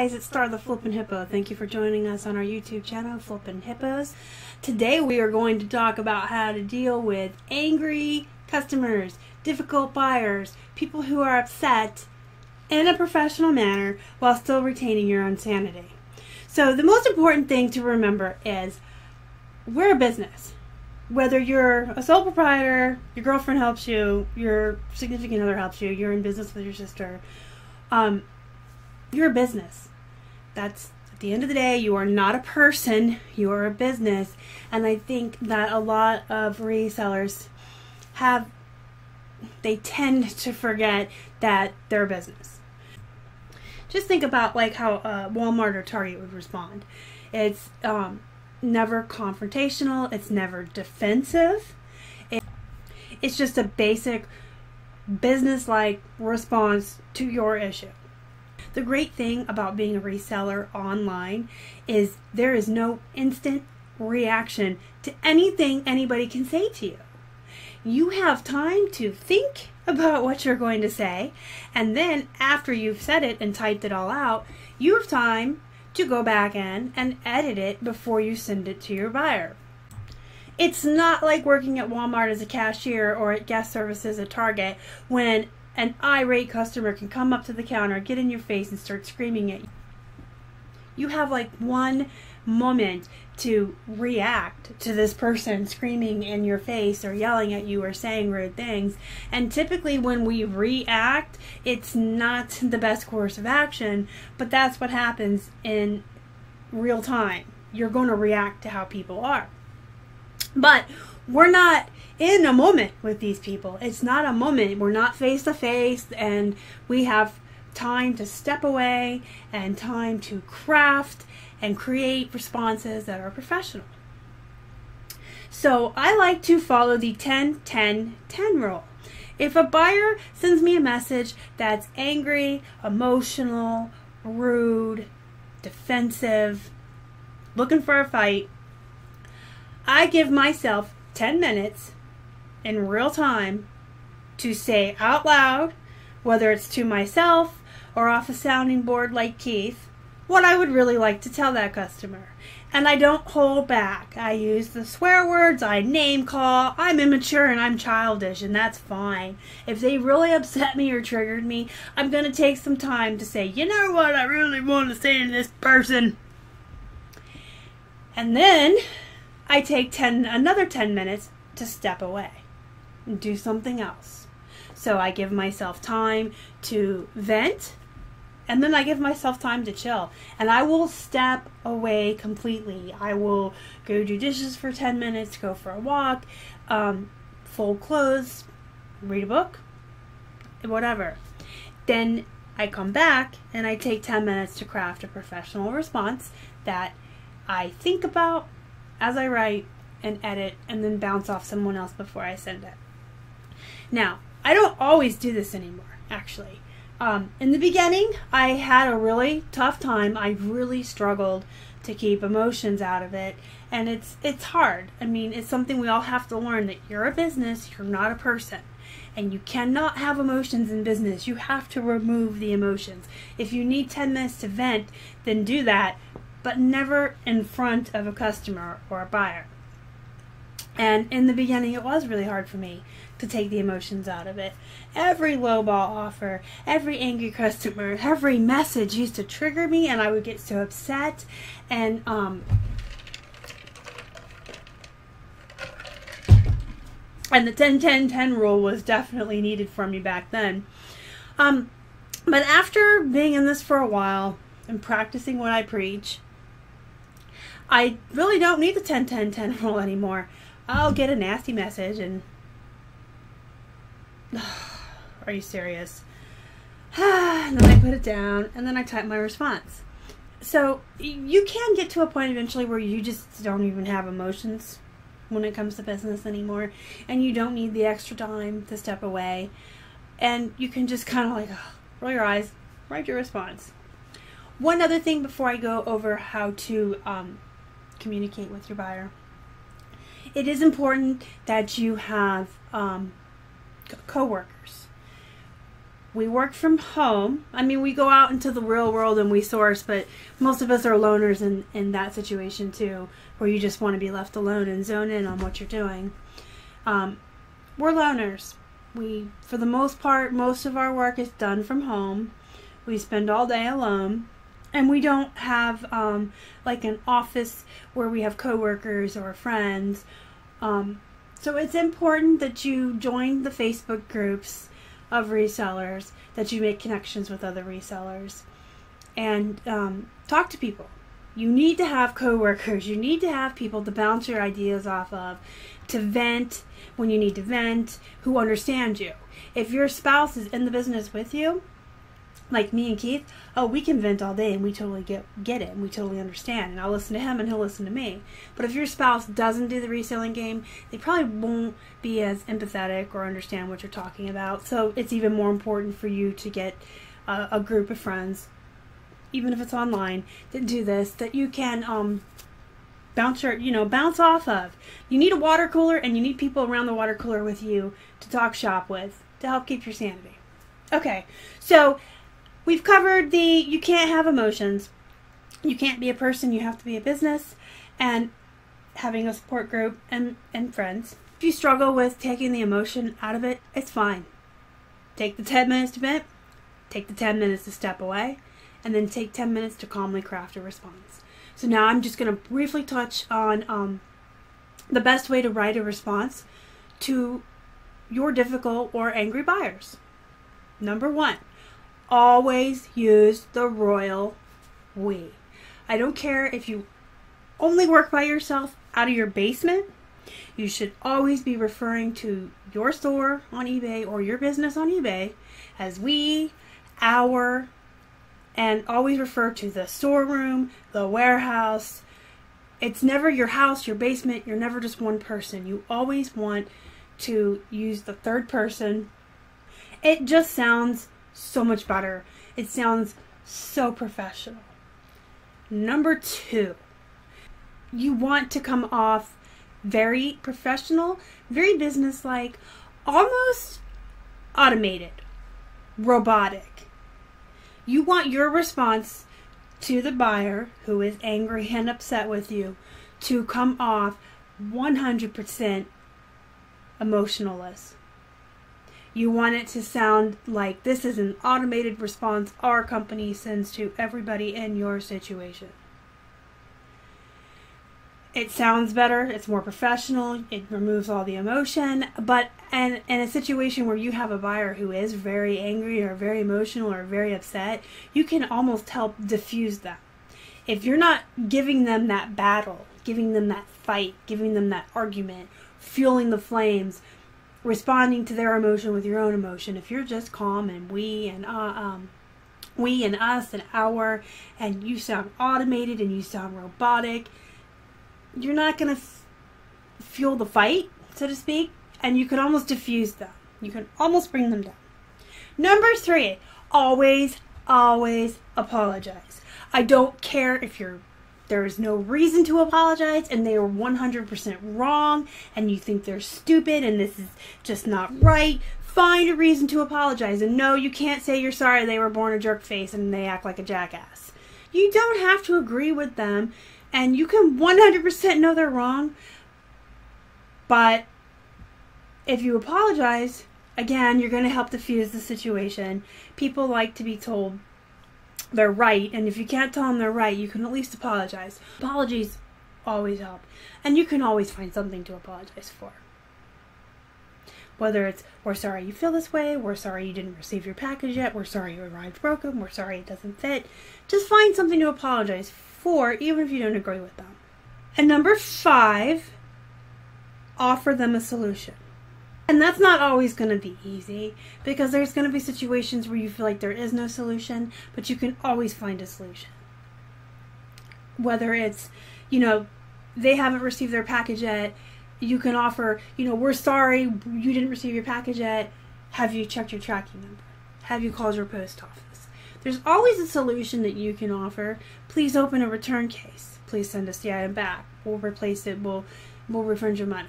guys, it's Star the Flippin' Hippo. Thank you for joining us on our YouTube channel, Flippin' Hippos. Today we are going to talk about how to deal with angry customers, difficult buyers, people who are upset in a professional manner while still retaining your own sanity. So the most important thing to remember is we're a business. Whether you're a sole proprietor, your girlfriend helps you, your significant other helps you, you're in business with your sister, you're a business. That's, at the end of the day, you are not a person, you are a business. And I think that a lot of resellers they tend to forget that they're a business. Just think about like how Walmart or Target would respond. It's never confrontational, it's never defensive. It's just a basic business-like response to your issue. The great thing about being a reseller online is there is no instant reaction to anything anybody can say to you. You have time to think about what you're going to say, and then after you've said it and typed it all out, you have time to go back in and edit it before you send it to your buyer. It's not like working at Walmart as a cashier or at guest services at Target when an irate customer can come up to the counter, get in your face, and start screaming at you. You have like one moment to react to this person screaming in your face or yelling at you or saying rude things. And typically when we react, it's not the best course of action, but that's what happens in real time. You're going to react to how people are. But we're not in a moment with these people. It's not a moment. We're not face to face, and we have time to step away and time to craft and create responses that are professional. So I like to follow the 10-10-10 rule. If a buyer sends me a message that's angry, emotional, rude, defensive, looking for a fight, I give myself 10 minutes in real time to say out loud, whether it's to myself or off a sounding board like Keith, what I would really like to tell that customer. And I don't hold back. I use the swear words, I name call, I'm immature and I'm childish, and that's fine. If they really upset me or triggered me, I'm going to take some time to say, you know what I really want to say to this person. And then I take another 10 minutes to step away and do something else. So I give myself time to vent, and then I give myself time to chill. And I will step away completely. I will go do dishes for 10 minutes, go for a walk, fold clothes, read a book, whatever. Then I come back and I take 10 minutes to craft a professional response that I think about as I write and edit, and then bounce off someone else before I send it. Now, I don't always do this anymore, actually. In the beginning, I had a really tough time. I really struggled to keep emotions out of it, and it's hard. I mean, it's something we all have to learn, that you're a business, you're not a person. And you cannot have emotions in business. You have to remove the emotions. If you need 10 minutes to vent, then do that, but never in front of a customer or a buyer. And in the beginning, it was really hard for me to take the emotions out of it. Every lowball offer, every angry customer, every message used to trigger me, and I would get so upset. And the 10-10-10 rule was definitely needed for me back then. But after being in this for a while and practicing what I preach, I really don't need the 10-10-10 rule anymore. I'll get a nasty message and, are you serious? And then I put it down, and then I type my response. So you can get to a point eventually where you just don't even have emotions when it comes to business anymore, and you don't need the extra time to step away, and you can just kind of like roll your eyes, write your response. One other thing before I go over how to communicate with your buyer. It is important that you have co-workers. we work from home. I mean, we go out into the real world and we source, but most of us are loners in that situation too, where you just want to be left alone and zone in on what you're doing. We're loners. For the most part, most of our work is done from home. We spend all day alone, and we don't have like an office where we have coworkers or friends. So it's important that you join the Facebook groups of resellers, that you make connections with other resellers, and talk to people. You need to have coworkers. You need to have people to bounce your ideas off of, to vent when you need to vent, who understand you. If your spouse is in the business with you, like me and Keith, we can vent all day and we totally get it and we totally understand, and I'll listen to him and he'll listen to me. But if your spouse doesn't do the reselling game, they probably won't be as empathetic or understand what you're talking about. So it's even more important for you to get a group of friends, even if it's online, that do this, that you can bounce off of. You need a water cooler, and you need people around the water cooler with you to talk shop with, to help keep your sanity. Okay, so we've covered you can't have emotions. You can't be a person, you have to be a business, and having a support group and friends. If you struggle with taking the emotion out of it, it's fine. Take the 10 minutes to vent, take the 10 minutes to step away, and then take 10 minutes to calmly craft a response. So now I'm just going to briefly touch on the best way to write a response to your difficult or angry buyers. Number 1, always use the royal we. I don't care if you only work by yourself out of your basement. You should always be referring to your store on eBay or your business on eBay as we, our, and always refer to the storeroom, the warehouse. It's never your house, your basement. You're never just one person. You always want to use the third person. It just sounds so much better. It sounds so professional. Number 2, you want to come off very professional, very businesslike, almost automated, robotic. You want your response to the buyer who is angry and upset with you to come off 100% emotionless. You want it to sound like this is an automated response our company sends to everybody in your situation. It sounds better, it's more professional, it removes all the emotion, but in a situation where you have a buyer who is very angry or very emotional or very upset, you can almost help diffuse them. If you're not giving them that battle, giving them that fight, giving them that argument, fueling the flames, responding to their emotion with your own emotion, if you're just calm and we and us and our, and you sound automated and you sound robotic, you're not going to fuel the fight, so to speak, and you can almost diffuse them. You can almost bring them down. Number 3, always apologize. I don't care if there is no reason to apologize and they are 100% wrong and you think they're stupid and this is just not right. Find a reason to apologize. And no, you can't say you're sorry they were born a jerk face and they act like a jackass. You don't have to agree with them, and you can 100% know they're wrong. But if you apologize, again, you're going to help diffuse the situation. People like to be told they're right, and if you can't tell them they're right, you can at least apologize. Apologies always help, and you can always find something to apologize for. Whether it's, we're sorry you feel this way, we're sorry you didn't receive your package yet, we're sorry your ride's broken, we're sorry it doesn't fit. Just find something to apologize for, even if you don't agree with them. And number 5, offer them a solution. And that's not always going to be easy, because there's going to be situations where you feel like there is no solution, but you can always find a solution. Whether it's, they haven't received their package yet, you can offer, we're sorry you didn't receive your package yet. Have you checked your tracking number? Have you called your post office? There's always a solution that you can offer. Please open a return case. Please send us the item back. We'll replace it. We'll refund your money.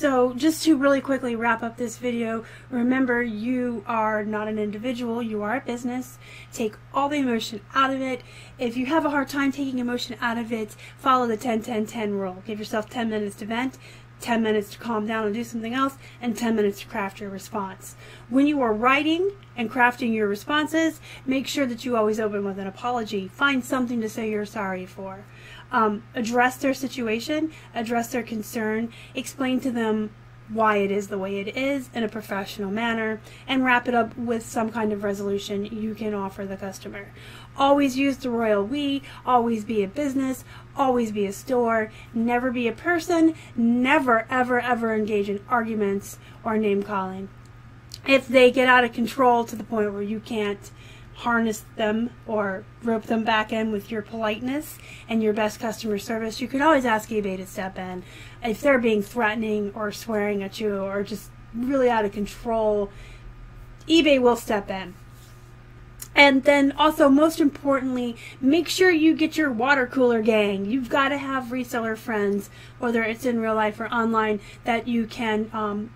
So just to really quickly wrap up this video, remember you are not an individual, you are a business. Take all the emotion out of it. If you have a hard time taking emotion out of it, follow the 10-10-10 rule. Give yourself 10 minutes to vent, 10 minutes to calm down and do something else, and 10 minutes to craft your response. When you are writing and crafting your responses, make sure that you always open with an apology. Find something to say you're sorry for. Address their situation, address their concern, explain to them why it is the way it is in a professional manner, and wrap it up with some kind of resolution you can offer the customer. Always use the royal we, always be a business, always be a store, never be a person, never ever ever engage in arguments or name calling. If they get out of control to the point where you can't harness them or rope them back in with your politeness and your best customer service, you can always ask eBay to step in. If they're being threatening or swearing at you or just really out of control, eBay will step in. And then also, most importantly, make sure you get your water cooler gang. You've got to have reseller friends, whether it's in real life or online, that you can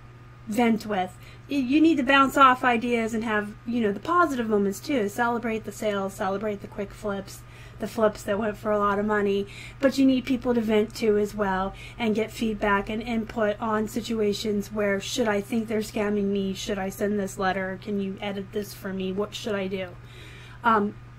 vent with. You need to bounce off ideas and have, the positive moments too. Celebrate the sales, celebrate the quick flips, the flips that went for a lot of money. But you need people to vent to as well and get feedback and input on situations where, should I think they're scamming me? Should I send this letter? Can you edit this for me? What should I do?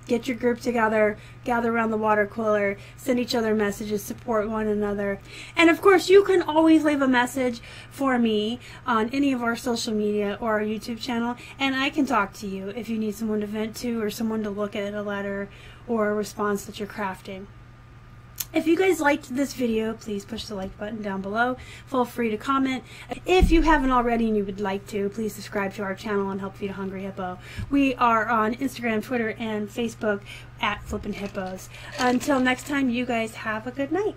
Get your group together, gather around the water cooler, send each other messages, support one another. And of course, you can always leave a message for me on any of our social media or our YouTube channel, and I can talk to you if you need someone to vent to or someone to look at a letter or a response that you're crafting. If you guys liked this video, please push the like button down below. Feel free to comment. If you haven't already and you would like to, please subscribe to our channel and help feed a hungry hippo. We are on Instagram, Twitter, and Facebook at Flippin' Hippos. Until next time, you guys have a good night.